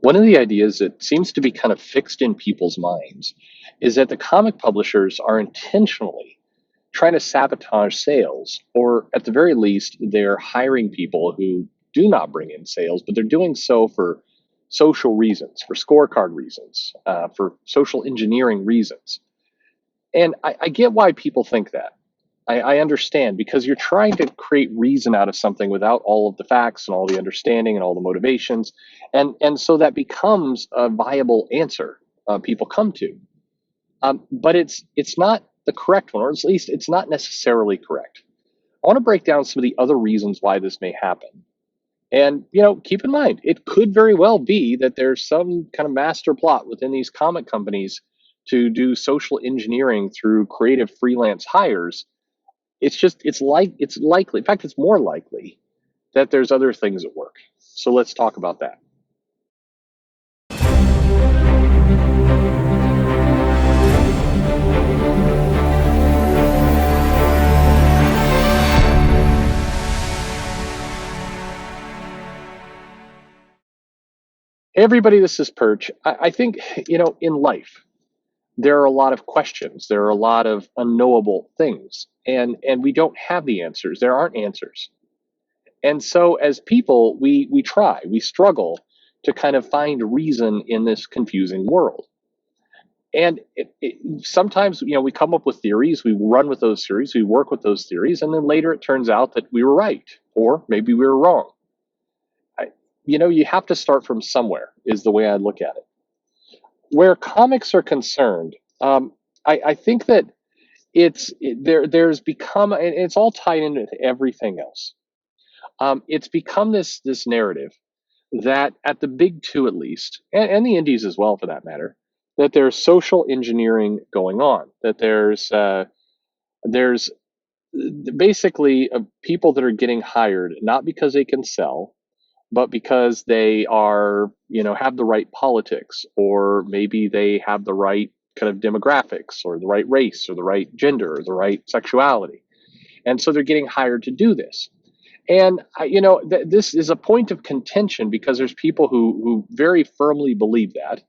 One of the ideas that seems to be kind of fixed in people's minds is that the comic publishers are intentionally trying to sabotage sales, or at the very least, they're hiring people who do not bring in sales, but they're doing so for social reasons, for scorecard reasons, for social engineering reasons. And I get why people think that. I understand because you're trying to create reason out of something without all of the facts and all the understanding and all the motivations, and so that becomes a viable answer people come to. But it's not the correct one, or at least it's not necessarily correct. I want to break down some of the other reasons why this may happen. And keep in mind, it could very well be that there's some kind of master plot within these comic companies to do social engineering through creative freelance hires. It's likely, in fact, it's more likely that there's other things at work. So let's talk about that. Hey everybody, this is Perch. I think, in life, there are a lot of questions. There are a lot of unknowable things, and we don't have the answers. There aren't answers. And so as people, we struggle to kind of find reason in this confusing world. And sometimes, we come up with theories, we run with those theories, we work with those theories, and then later it turns out that we were right, or maybe we were wrong. You have to start from somewhere, is the way I look at it. Where comics are concerned, I think that there's become, and it's all tied into everything else. It's become this narrative that at the big two at least, and the indies as well for that matter, that there's social engineering going on. That there's basically people that are getting hired not because they can sell, but because they are have the right politics, or maybe they have the right kind of demographics, or the right race, or the right gender, or the right sexuality, and so they're getting hired to do this. And this is a point of contention because there's people who very firmly believe that,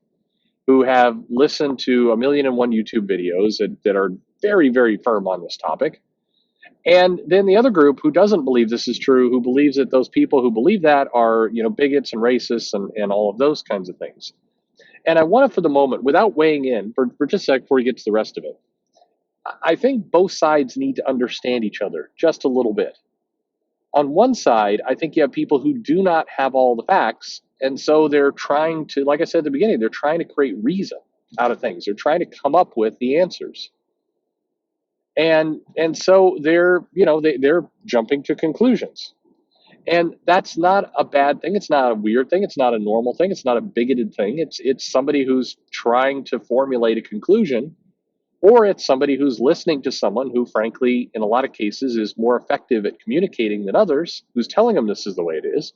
who have listened to a million and one YouTube videos that are very, very firm on this topic. And then the other group who doesn't believe this is true, who believes that those people who believe that are, bigots and racists and all of those kinds of things. And I want to, for the moment, without weighing in, for just a sec before we get to the rest of it, I think both sides need to understand each other just a little bit. On one side, I think you have people who do not have all the facts. And so they're trying to, like I said at the beginning, they're trying to create reason out of things. They're trying to come up with the answers. And so they're jumping to conclusions. And that's not a bad thing. It's not a weird thing. It's not a normal thing. It's not a bigoted thing. It's somebody who's trying to formulate a conclusion, or it's somebody who's listening to someone who, frankly, in a lot of cases, is more effective at communicating than others, who's telling them this is the way it is,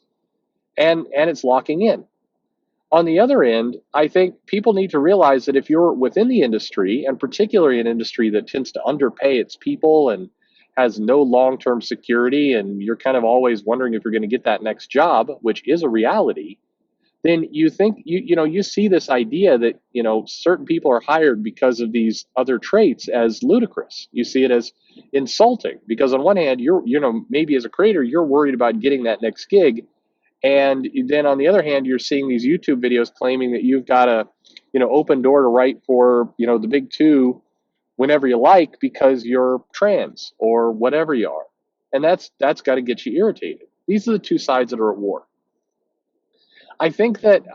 and it's locking in. On the other end, I think people need to realize that if you're within the industry, and particularly an industry that tends to underpay its people and has no long-term security, and you're kind of always wondering if you're going to get that next job, which is a reality, then you think you see this idea that certain people are hired because of these other traits as ludicrous. You see it as insulting because on one hand, you're maybe as a creator you're worried about getting that next gig, and then on the other hand, you're seeing these YouTube videos claiming that you've got a open door to write for the big two whenever you like because you're trans or whatever you are, and that's got to get you irritated. These are the two sides that are at war. I think that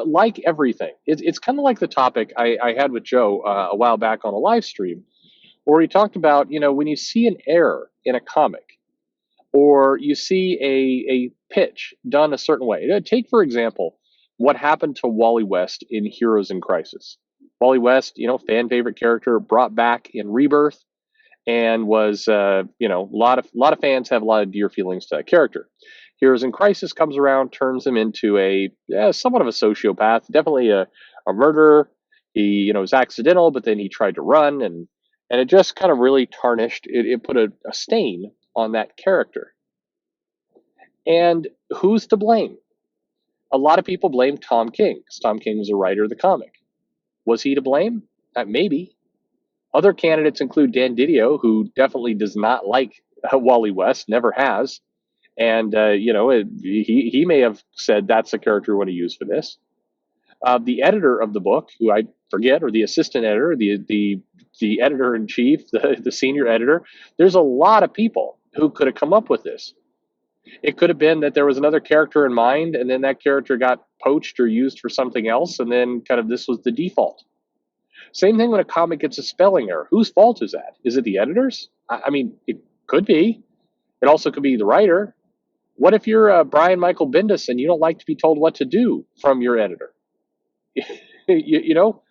like everything, it's kind of like the topic I had with Joe a while back on a live stream, where he talked about when you see an error in a comic, or you see a pitch done a certain way. Take for example what happened to Wally West in Heroes in Crisis. Wally West, fan favorite character, brought back in Rebirth, and was a lot of fans have a lot of dear feelings to that character. Heroes in Crisis comes around, turns him into a somewhat of a sociopath, definitely a murderer. He was accidental, but then he tried to run, and it just kind of really tarnished. It put a stain on that character. And who's to blame? A lot of people blame Tom King because Tom King was a writer of the comic. Was he to blame? Maybe. Other candidates include Dan Didio, who definitely does not like Wally West, never has. And, he may have said that's the character we want to use for this. The editor of the book, who I forget, or the assistant editor, the editor in chief, the senior editor, there's a lot of people who could have come up with this. It could have been that there was another character in mind, and then that character got poached or used for something else, and then kind of this was the default. Same thing when a comic gets a spelling error. Whose fault is that? Is it the editor's? I mean, it could be. It also could be the writer. What if you're Brian Michael Bendis and you don't like to be told what to do from your editor? you know,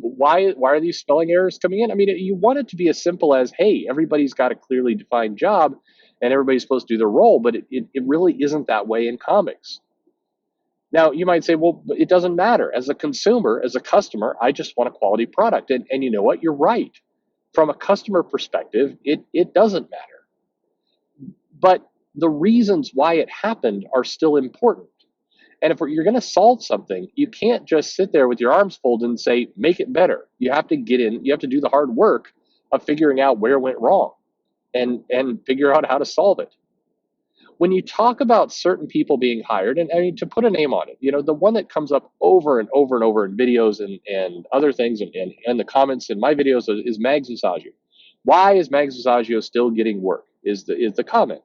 why are these spelling errors coming in? I mean, you want it to be as simple as, hey, everybody's got a clearly defined job and everybody's supposed to do their role, but it really isn't that way in comics. Now, you might say, well, it doesn't matter. As a consumer, as a customer, I just want a quality product. And you know what? You're right. From a customer perspective, it doesn't matter. But the reasons why it happened are still important. And if you're going to solve something, you can't just sit there with your arms folded and say, make it better. You have to get in, you have to do the hard work of figuring out where it went wrong and figure out how to solve it. When you talk about certain people being hired, and I mean, to put a name on it, the one that comes up over and over and over in videos and other things and the comments in my videos is Mags Massaggio. Why is Mags Massaggio still getting work is the comment.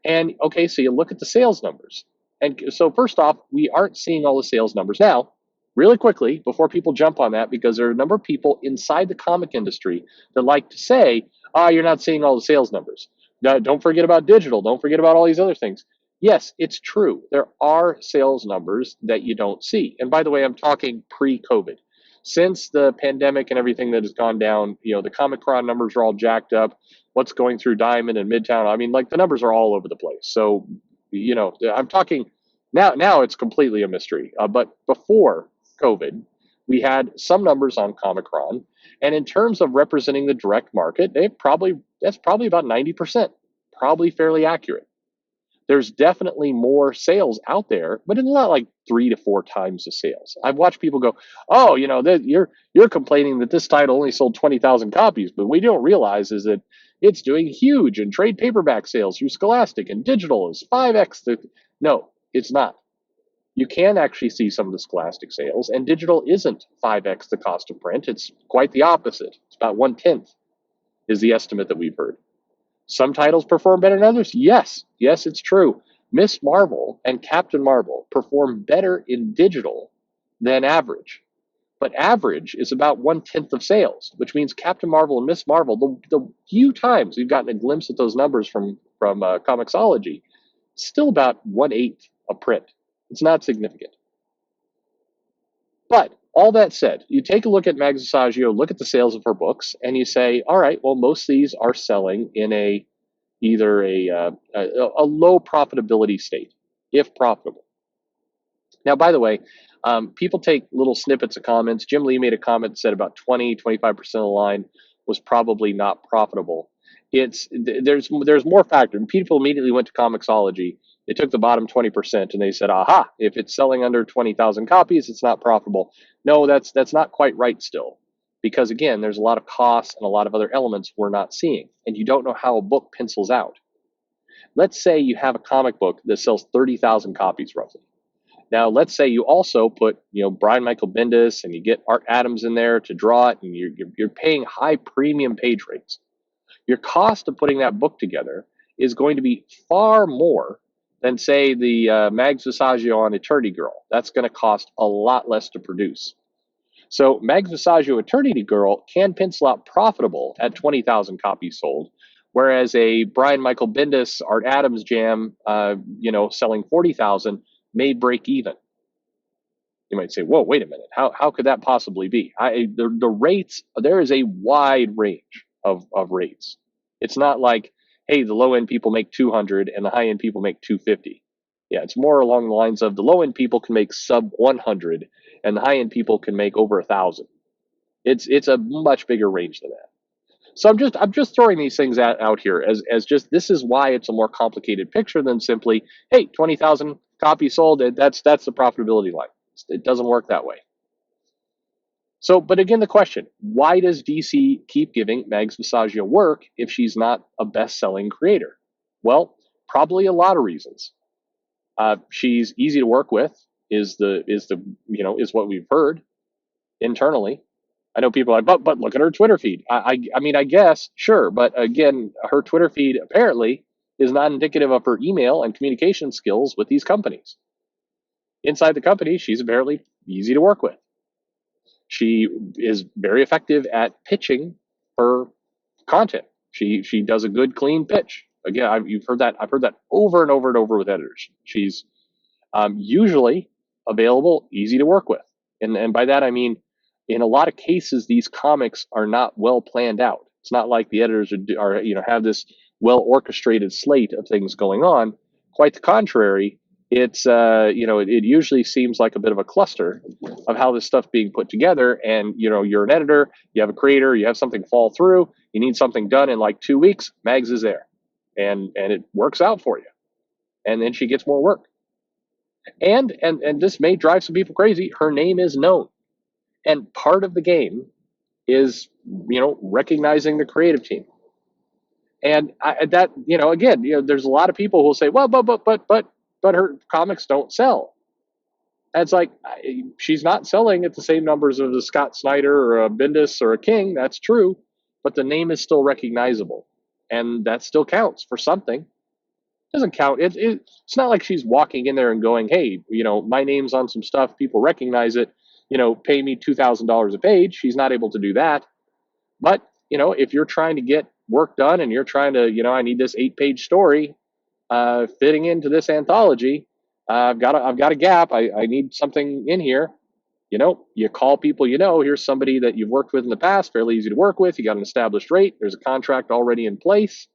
And okay, so you look at the sales numbers. And so first off, we aren't seeing all the sales numbers. Now, really quickly, before people jump on that, because there are a number of people inside the comic industry that like to say, you're not seeing all the sales numbers. Don't forget about digital. Don't forget about all these other things. Yes, it's true. There are sales numbers that you don't see. And by the way, I'm talking pre-COVID. Since the pandemic and everything that has gone down, the Comic-Con numbers are all jacked up. What's going through Diamond and Midtown? I mean, like the numbers are all over the place. So, I'm talking now it's completely a mystery. But before COVID, we had some numbers on Comic-Con. And in terms of representing the direct market, that's probably about 90%, probably fairly accurate. There's definitely more sales out there, but it's not like 3 to 4 times the sales. I've watched people go, "Oh, you're complaining that this title only sold 20,000 copies, but what we don't realize is that it's doing huge in trade paperback sales through Scholastic, and digital is 5x." No, it's not. You can actually see some of the Scholastic sales, and digital isn't 5x the cost of print. It's quite the opposite. It's about 1/10 is the estimate that we've heard. Some titles perform better than others. Yes, it's true. Miss Marvel and Captain Marvel perform better in digital than average. But average is about 1/10 of sales, which means Captain Marvel and Miss Marvel, the few times we've gotten a glimpse at those numbers from Comixology, still about 1/8 of print. It's not significant. But all that said, you take a look at Mags Massaggio, look at the sales of her books, and you say, all right, well, most of these are selling in either a low profitability state, if profitable. Now, by the way, people take little snippets of comments. Jim Lee made a comment that said about 20-25% of the line was probably not profitable. There's more factors. People immediately went to Comixology. They took the bottom 20% and they said, aha, if it's selling under 20,000 copies, it's not profitable. No, that's not quite right still. Because again, there's a lot of costs and a lot of other elements we're not seeing. And you don't know how a book pencils out. Let's say you have a comic book that sells 30,000 copies roughly. Now, let's say you also put, Brian Michael Bendis and you get Art Adams in there to draw it, and you're paying high premium page rates. Your cost of putting that book together is going to be far more than, say, the Mags Massaggio on Eternity Girl. That's going to cost a lot less to produce. So Mags Massaggio Eternity Girl can pencil out profitable at 20,000 copies sold, whereas a Brian Michael Bendis Art Adams jam, selling 40,000 may break even. You might say, whoa, wait a minute. How could that possibly be? The rates, there is a wide range of rates. It's not like, hey, the low end people make 200 and the high end people make 250. Yeah, it's more along the lines of the low end people can make sub 100 and the high end people can make over 1,000. It's a much bigger range than that. So I'm just throwing these things out here as just, this is why it's a more complicated picture than simply, hey, 20,000 copy sold. That's the profitability line. It doesn't work that way. So, but again, the question: why does DC keep giving Mags Visaggio work if she's not a best-selling creator? Well, probably a lot of reasons. She's easy to work with. Is what we've heard internally. I know people are like, but look at her Twitter feed. I mean, I guess sure, but again, her Twitter feed apparently is not indicative of her email and communication skills with these companies. Inside the company, she's apparently easy to work with. She is very effective at pitching her content. She does a good, clean pitch. Again, you've heard that. I've heard that over and over and over with editors. She's usually available, easy to work with, and by that I mean, in a lot of cases, these comics are not well planned out. It's not like the editors are have this well orchestrated slate of things going on. Quite the contrary. It's it usually seems like a bit of a cluster of how this stuff being put together. And you're an editor, you have a creator, you have something fall through, you need something done in like 2 weeks. Mags is there, and it works out for you, and then she gets more work. And this may drive some people crazy. Her name is known, and part of the game is recognizing the creative team. And again, there's a lot of people who will say, well, but her comics don't sell. And it's like, she's not selling at the same numbers of a Scott Snyder or a Bendis or a King. That's true, but the name is still recognizable, and that still counts for something. Doesn't count. It's not like she's walking in there and going, hey, my name's on some stuff, people recognize it, pay me $2,000 a page. She's not able to do that. But if you're trying to get work done and you're trying to, I need this 8-page story fitting into this anthology. I've got a gap. I need something in here. You call people. Here's somebody that you've worked with in the past, fairly easy to work with. You got an established rate. There's a contract already in place.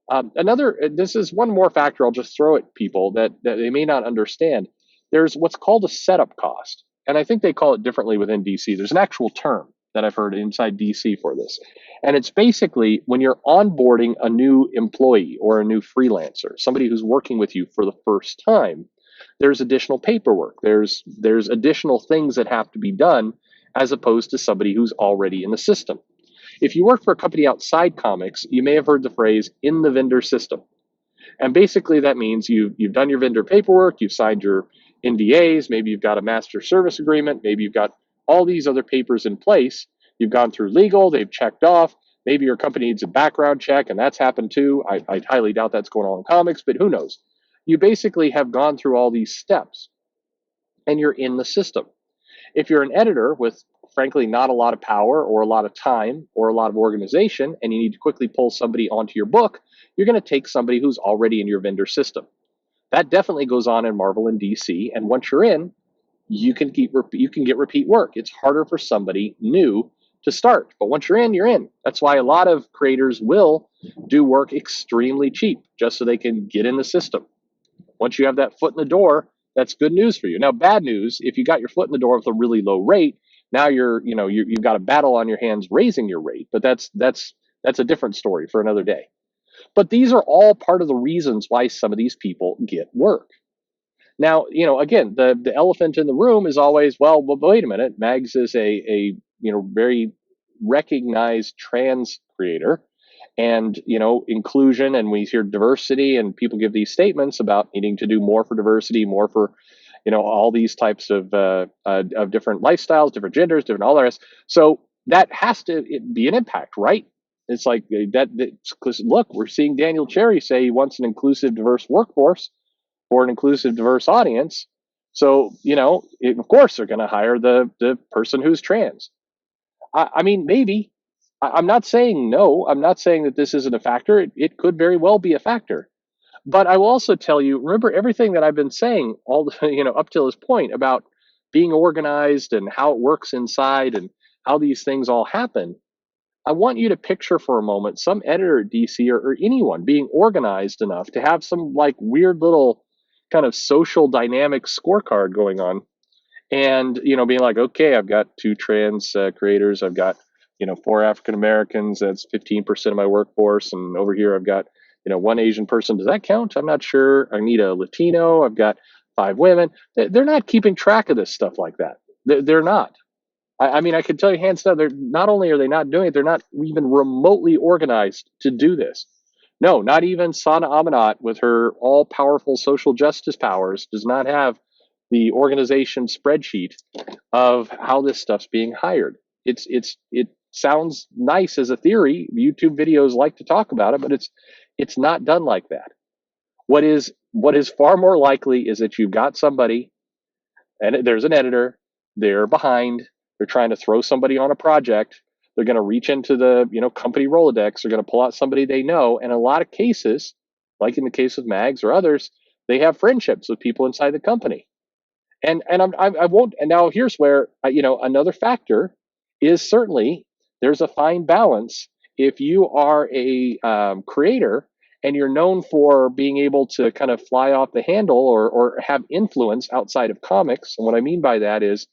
This is one more factor I'll just throw at people that they may not understand. There's what's called a setup cost, and I think they call it differently within DC. There's an actual term that I've heard inside DC for this, and it's basically when you're onboarding a new employee or a new freelancer, somebody who's working with you for the first time. There's additional paperwork. There's additional things that have to be done as opposed to somebody who's already in the system. If you work for a company outside comics, you may have heard the phrase in the vendor system. And basically that means you've done your vendor paperwork, you've signed your NDAs, maybe you've got a master service agreement, maybe you've got all these other papers in place. You've gone through legal, they've checked off. Maybe your company needs a background check, and that's happened too. I highly doubt that's going on in comics, but who knows? You basically have gone through all these steps, and you're in the system. If you're an editor with frankly not a lot of power or a lot of time or a lot of organization, and you need to quickly pull somebody onto your book, you're going to take somebody who's already in your vendor system. That definitely goes on in Marvel and DC, and once you're in, you can get repeat work. It's harder for somebody new to start, but once you're in, you're in. That's why a lot of creators will do work extremely cheap just so they can get in the system. Once you have that foot in the door, that's good news for you. Now, bad news, if you got your foot in the door with a really low rate, now you've got a battle on your hands raising your rate, but that's a different story for another day. But these are all part of the reasons why some of these people get work. Now, again, the elephant in the room is always, well, wait a minute, Mags is a very recognized trans creator, and inclusion, and we hear diversity, and people give these statements about needing to do more for diversity, more for all these types of different lifestyles, different genders, different all the rest. So that has to be an impact, right? It's like that. Because look, we're seeing Daniel Cherry say he wants an inclusive, diverse workforce or an inclusive, diverse audience. So of course they're going to hire the person who's trans. I mean, maybe. I'm not saying no. I'm not saying that this isn't a factor. It could very well be a factor. But I will also tell you, remember everything that I've been saying up till this point about being organized and how it works inside and how these things all happen. I want you to picture for a moment some editor at DC or anyone being organized enough to have some like weird little kind of social dynamic scorecard going on, and being like, okay, I've got 2 trans creators, I've got 4 African Americans, that's 15% of my workforce, and over here I've got 1 Asian person. Does that count? I'm not sure. I need a Latino. I've got 5 women. They're not keeping track of this stuff like that. They're not. I mean, I can tell you hands down, they're not only are they not doing it, they're not even remotely organized to do this. No, not even Sana Amanat with her all-powerful social justice powers does not have the organization spreadsheet of how this stuff's being hired. It sounds nice as a theory. YouTube videos like to talk about it, but it's not done like that. What is far more likely is that you've got somebody and there's an editor, they're behind, they're trying to throw somebody on a project, they're going to reach into the company Rolodex, they're going to pull out somebody they know, and in a lot of cases, like in the case of Mags or others, they have friendships with people inside the company. I won't. And now here's where another factor is certainly there's a fine balance. If you are a creator and you're known for being able to kind of fly off the handle or have influence outside of comics, and what I mean by that is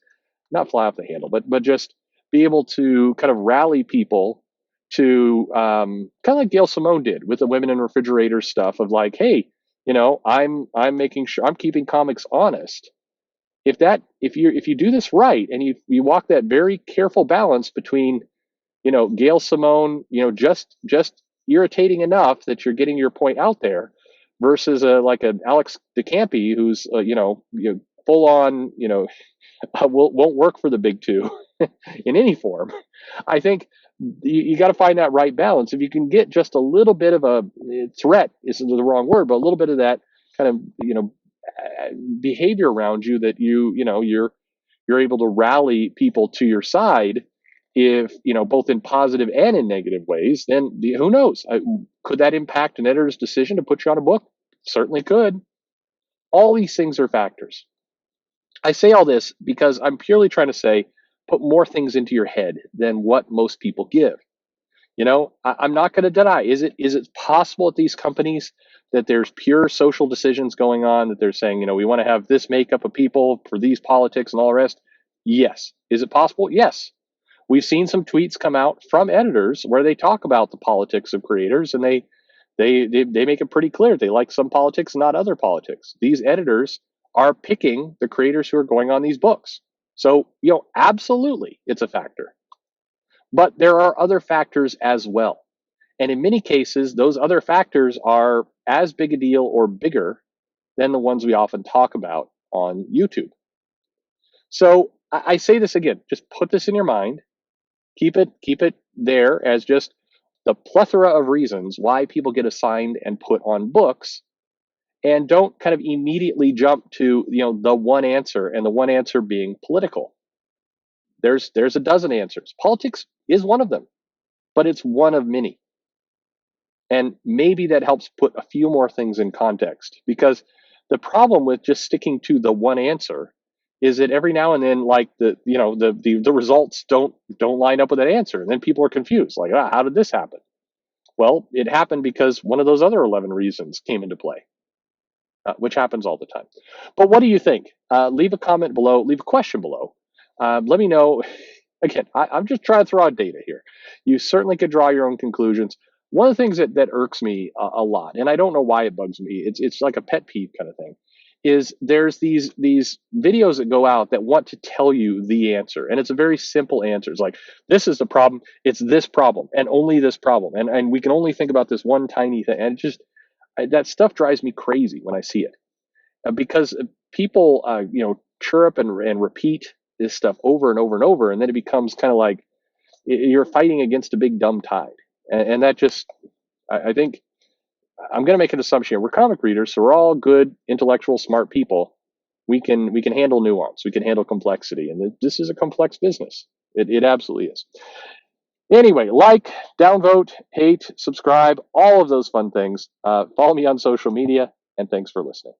not fly off the handle, but just be able to kind of rally people to kind of like Gail Simone did with the women in refrigerators stuff of like, hey, I'm making sure I'm keeping comics honest. If you do this right and you walk that very careful balance between Gail Simone just irritating enough that you're getting your point out there versus like an Alex DeCampi who's full on won't work for the big two in any form. I think you got to find that right balance. If you can get just a little bit of a threat isn't the wrong word, but a little bit of that kind of behavior around you that you're able to rally people to your side, if both in positive and in negative ways, then who knows, could that impact an editor's decision to put you on a book? Certainly could. All these things are factors. I say all this because I'm purely trying to say put more things into your head than what most people give. I'm not going to deny. Is it possible at these companies that there's pure social decisions going on, that they're saying, we want to have this makeup of people for these politics and all the rest? Yes. Is it possible? Yes. We've seen some tweets come out from editors where they talk about the politics of creators, and they make it pretty clear they like some politics, not other politics. These editors are picking the creators who are going on these books. So, absolutely, it's a factor. But there are other factors as well. And in many cases, those other factors are as big a deal or bigger than the ones we often talk about on YouTube. So I say this again, just put this in your mind. Keep it there as just the plethora of reasons why people get assigned and put on books, and don't kind of immediately jump to the one answer, and the one answer being political. There's a dozen answers. Politics is one of them, but it's one of many. And maybe that helps put a few more things in context, because the problem with just sticking to the one answer is that every now and then, like the results don't line up with that answer, and then people are confused, like, how did this happen? Well, it happened because one of those other 11 reasons came into play, which happens all the time. But what do you think? Leave a comment below, leave a question below. Let me know. Again, I'm just trying to throw out data here. You certainly could draw your own conclusions. One of the things that irks me a lot, and I don't know why it bugs me, it's like a pet peeve kind of thing, is there's these videos that go out that want to tell you the answer, and it's a very simple answer. It's like, this is the problem, it's this problem, and only this problem, and we can only think about this one tiny thing, and that stuff drives me crazy when I see it, because people chirp and repeat this stuff over and over and over, and then it becomes kind of like you're fighting against a big dumb tide, and that just, I think, I'm going to make an assumption here. We're comic readers, so we're all good, intellectual, smart people. We can handle nuance, we can handle complexity, and this is a complex business. It absolutely is. Anyway, like, downvote, hate, subscribe, all of those fun things. Follow me on social media, and thanks for listening.